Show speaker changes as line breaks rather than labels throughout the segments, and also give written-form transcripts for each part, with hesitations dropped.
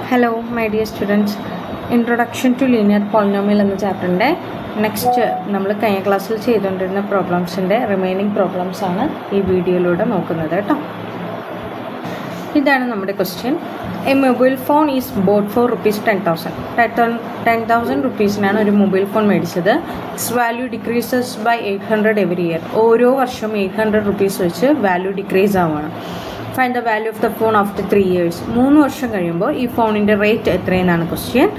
Hello my dear students, introduction to linear polynomial എന്ന ചാപ്റ്ററിൻ്റെ next നമ്മൾ കഴിഞ്ഞ ക്ലാസ്സിൽ ചെയ്തുകൊണ്ടിരുന്ന പ്രോബ്ലംസിൻ്റെ റിമൈനിങ് പ്രോബ്ലംസാണ് ഈ വീഡിയോയിലൂടെ നോക്കുന്നത് കേട്ടോ. ഇതാണ് നമ്മുടെ question. A mobile phone is bought for ₹10,000. 10,000 റുപ്പീസിനാണ് ഒരു മൊബൈൽ ഫോൺ മേടിച്ചത്. Its value decreases by 800 every year. ഓരോ വർഷവും 800 റുപ്പീസ് വെച്ച് വാല്യൂ ഡിക്രീസ് ആവുകയാണ്. Find the value of the phone after 3 years. 3 വർഷം കഴിയുമ്പോൾ ഈ ഫോണിൻ്റെ റേറ്റ് എത്രയെന്നാണ് question.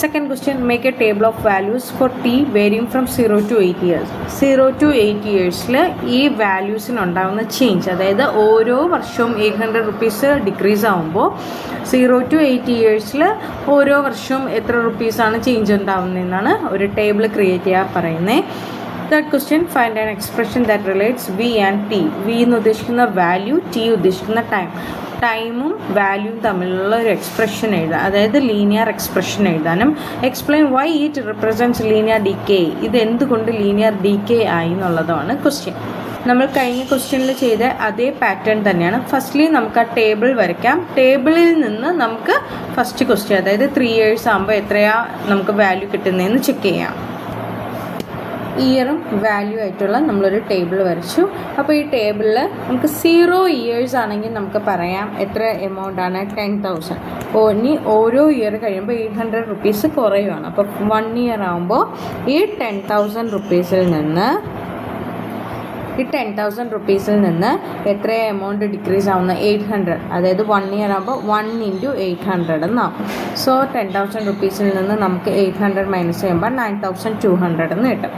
Second question, make a table of values for t varying from 0 to 8 years. 0 to 8 yearsൽ ഈ വാല്യൂസിനുണ്ടാകുന്ന ചേഞ്ച്, അതായത് ഓരോ വർഷവും 800 റുപ്പീസ് ഡിക്രീസ് ആകുമ്പോൾ 0 to 8 yearsൽ ഓരോ വർഷവും എത്ര റുപ്പീസാണ് ചേഞ്ച് ഉണ്ടാകുന്നതെന്നാണ് ഒരു ടേബിൾ ക്രിയേറ്റ് ചെയ്യാൻ പറയുന്നത്. Third question, find an expression that relates V and T. V എന്ന് ഉദ്ദേശിക്കുന്ന വാല്യൂ, ടി ഉദ്ദേശിക്കുന്ന ടൈം. ടൈമും വാല്യൂവും തമ്മിലുള്ള ഒരു എക്സ്പ്രഷൻ എഴുതാം, അതായത് ലീനിയർ എക്സ്പ്രഷൻ എഴുതാനും. Explain why it represents linear decay. ഇത് എന്തുകൊണ്ട് ലീനിയർ ഡികെ ആയി എന്നുള്ളതാണ് ക്വസ്റ്റ്യൻ. നമ്മൾ കഴിഞ്ഞ ക്വസ്റ്റ്യനിൽ ചെയ്ത അതേ പാറ്റേൺ തന്നെയാണ്. ഫസ്റ്റ്ലി നമുക്ക് ആ ടേബിൾ വരയ്ക്കാം. ടേബിളിൽ നിന്ന് നമുക്ക് ഫസ്റ്റ് ക്വസ്റ്റ്യൻ, അതായത് 3 years ആകുമ്പോൾ എത്രയാണ് നമുക്ക് വാല്യൂ കിട്ടുന്നതെന്ന് ചെക്ക് ചെയ്യാം. ഇയറും വാല്യൂ ആയിട്ടുള്ള നമ്മളൊരു ടേബിൾ വരച്ചു. അപ്പോൾ ഈ ടേബിളിൽ നമുക്ക് 0 years ആണെങ്കിൽ നമുക്ക് പറയാം എത്ര എമൗണ്ട് ആണ്, 10,000. ഇനി ഓരോ ഇയർ കഴിയുമ്പോൾ 800 റുപ്പീസ് കുറയുകയാണ്. അപ്പോൾ 1 year ആകുമ്പോൾ ഈ 10,000 റുപ്പീസിൽ നിന്ന് എത്ര എമൗണ്ട് ഡിക്രീസ് ആവുന്ന, 800. അതായത് 1 year ആകുമ്പോൾ 1 into 800 എന്നാവും. സോ 10,000 റുപ്പീസിൽ നിന്ന് നമുക്ക് 800 മൈനസ് ചെയ്യുമ്പോൾ 9,200 എന്ന് കിട്ടും.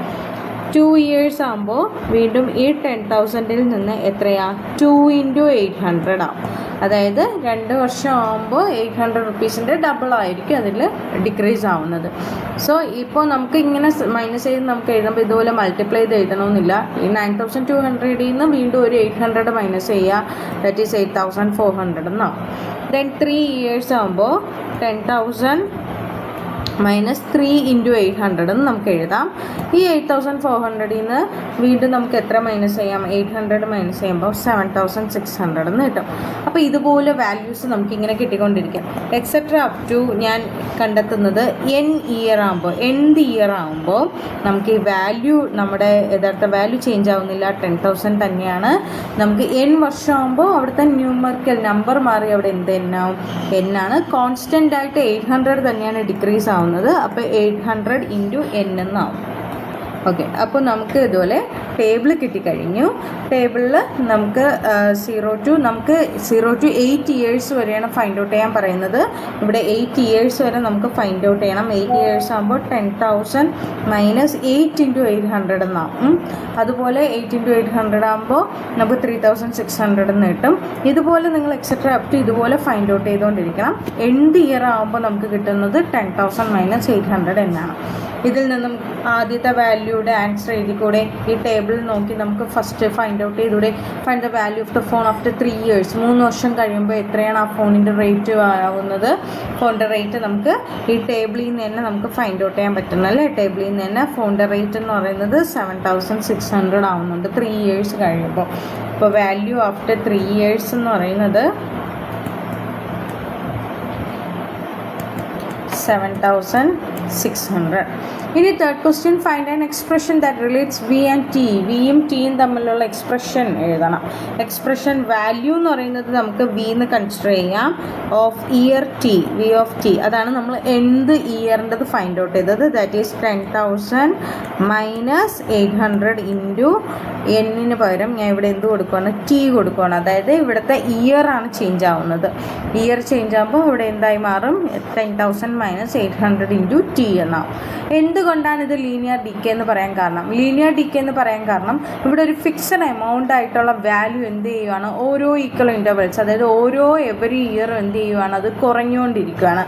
2 years ആകുമ്പോൾ വീണ്ടും ഈ 10,000ൽ നിന്ന് എത്രയാണ്, 2 into 800 ആവും. അതായത് 2 വർഷം ആകുമ്പോൾ 800 റുപ്പീസിൻ്റെ ഡബിൾ ആയിരിക്കും അതിൽ ഡിക്രീസ് ആവുന്നത്. സോ ഇപ്പോൾ നമുക്ക് ഇങ്ങനെ മൈനസ് ചെയ്ത് നമുക്ക് എഴുതുമ്പോൾ ഇതുപോലെ മൾട്ടിപ്ലൈ ചെയ്ത് എഴുതണമെന്നില്ല. ഈ 9,200ൽ നിന്ന് വീണ്ടും ഒരു 800 മൈനസ് ചെയ്യുക, ദാറ്റ് ഈസ് 8,400 എന്നാവും. ദെൻ 3 years ആകുമ്പോൾ 10,000 മൈനസ് 3 into 800 എന്ന് നമുക്ക് എഴുതാം. ഈ 8,400ൽ നിന്ന് വീണ്ടും നമുക്ക് എത്ര മൈനസ് ചെയ്യാം, 800 മൈനസ് ചെയ്യുമ്പോൾ 7,600 എന്ന് കിട്ടും. അപ്പോൾ ഇതുപോലെ വാല്യൂസ് നമുക്കിങ്ങനെ കിട്ടിക്കൊണ്ടിരിക്കാം. എക്സെട്ര അപ് ടു ഞാൻ കണ്ടെത്തുന്നത് nth ഇയർ ആകുമ്പോൾ നമുക്ക് ഈ വാല്യൂ, നമ്മുടെ യഥാർത്ഥ വാല്യൂ ചേഞ്ച് ആവുന്നില്ല, 10,000 തന്നെയാണ്. നമുക്ക് n വർഷം ആകുമ്പോൾ അവിടുത്തെ ന്യൂമറിക്കൽ നമ്പർ മാറി അവിടെ എന്ത് എന്നാണ് കോൺസ്റ്റൻ്റ് ആയിട്ട് 800 തന്നെയാണ് ഡിക്രീസ് ആവുന്നത്. അപ്പോൾ 800 into n എന്നാവും. ഓക്കെ, അപ്പോൾ നമുക്ക് ഇതുപോലെ ടേബിൾ കിട്ടിക്കഴിഞ്ഞു. ടേബിളിൽ നമുക്ക് 0 to 8 years വരെയാണ് ഫൈൻഡ് ഔട്ട് ചെയ്യാൻ പറയുന്നത്. ഇവിടെ 8 years വരെ നമുക്ക് ഫൈൻഡ് ഔട്ട് ചെയ്യണം. 8 years ആകുമ്പോൾ 10,000 മൈനസ് 8 into 800 എന്നാവും. അതുപോലെ 8 into 800 ആകുമ്പോൾ നമുക്ക് 3,600 എന്ന് കിട്ടും. ഇതുപോലെ നിങ്ങൾ എക്സെട്ര അപ് ടു ഇതുപോലെ ഫൈൻഡ് ഔട്ട് ചെയ്തുകൊണ്ടിരിക്കണം. nth ഇയർ ആകുമ്പോൾ നമുക്ക് കിട്ടുന്നത് 10,000 മൈനസ് 800 എന്നാണ്. ഇതിൽ നിന്നും ആദ്യത്തെ വാല്യൂയുടെ ആൻസർ എഴുതിക്കൂടെ, ഈ ടേബിൾ നോക്കി നമുക്ക് ഫസ്റ്റ് ഫൈൻഡ് ഔട്ട് ചെയ്തൂടെ. Find the value of the phone after 3 years. 3 വർഷം കഴിയുമ്പോൾ എത്രയാണ് ആ ഫോണിൻ്റെ റേറ്റ് ആവുന്നത്. ഫോണിൻ്റെ റേറ്റ് നമുക്ക് ഈ ടേബിളിൽ നിന്ന് തന്നെ നമുക്ക് ഫൈൻഡ് ഔട്ട് ചെയ്യാൻ പറ്റുന്നല്ലേ. ടേബിളിൽ നിന്ന് തന്നെ ഫോണിൻ്റെ റേറ്റ് എന്ന് പറയുന്നത് 7,600 ആവുന്നുണ്ട് 3 years കഴിയുമ്പോൾ. അപ്പോൾ വാല്യൂ ആഫ്റ്റർ 3 years എന്ന് പറയുന്നത് 7,600. ഇനി third question, find an expression that relates V and T. വിയും ടിയും തമ്മിലുള്ള എക്സ്പ്രഷൻ എഴുതണം. എക്സ്പ്രഷൻ വാല്യൂ എന്ന് പറയുന്നത് നമുക്ക് വി എന്ന് കൺസിഡർ ചെയ്യാം. Of year T, V of T, അതാണ് നമ്മൾ എന്ത് ഇയറിൻ്റെത് ഫൈൻഡ് ഔട്ട് ചെയ്തത്. ദാറ്റ് ഈസ് 10,000 മൈനസ് 800 ഇൻറ്റു എന്നിന് പകരം ഞാൻ ഇവിടെ എന്ത് കൊടുക്കുകയാണ്, ടി കൊടുക്കുകയാണ്. അതായത് ഇവിടുത്തെ ഇയറാണ് ചേഞ്ച് ആവുന്നത്. ഇയർ ചേഞ്ച് ആകുമ്പോൾ ഇവിടെ എന്തായി മാറും, 10,000 മൈനസ് 800 ഇൻറ്റു ടി എന്നാവും. എന്തുകൊണ്ടാണ് ഇത് ലീനിയർ ഡികെ എന്ന് പറയാൻ കാരണം? ലീനിയർ ഡികെ എന്ന് പറയാൻ കാരണം ഇവിടെ ഒരു ഫിക്സഡ് എമൗണ്ട് ആയിട്ടുള്ള വാല്യൂ എന്ത് ചെയ്യുകയാണ്, ഓരോ ഈക്വൽ ഇൻ്റർവെൽസ്, അതായത് ഓരോ എവറി ഇയർ എന്ത് ചെയ്യുകയാണ്, അത് കുറഞ്ഞുകൊണ്ടിരിക്കുകയാണ്.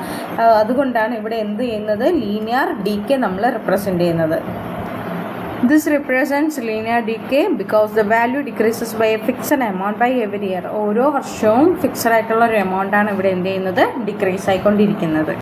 അതുകൊണ്ടാണ് ഇവിടെ എന്ത് ചെയ്യുന്നത്, ലീനിയർ ഡികെ നമ്മൾ റെപ്രസെൻ്റ് ചെയ്യുന്നത്. This represents linear decay because the value decreases by a fixed amount by every year. ഓരോ വർഷവും ഫിക്സഡ് ആയിട്ടുള്ള ഒരു എമൗണ്ടാണ് ഇവിടെ എന്ത് ചെയ്യുന്നത്, ഡിക്രീസ് ആയിക്കൊണ്ടിരിക്കുന്നത്.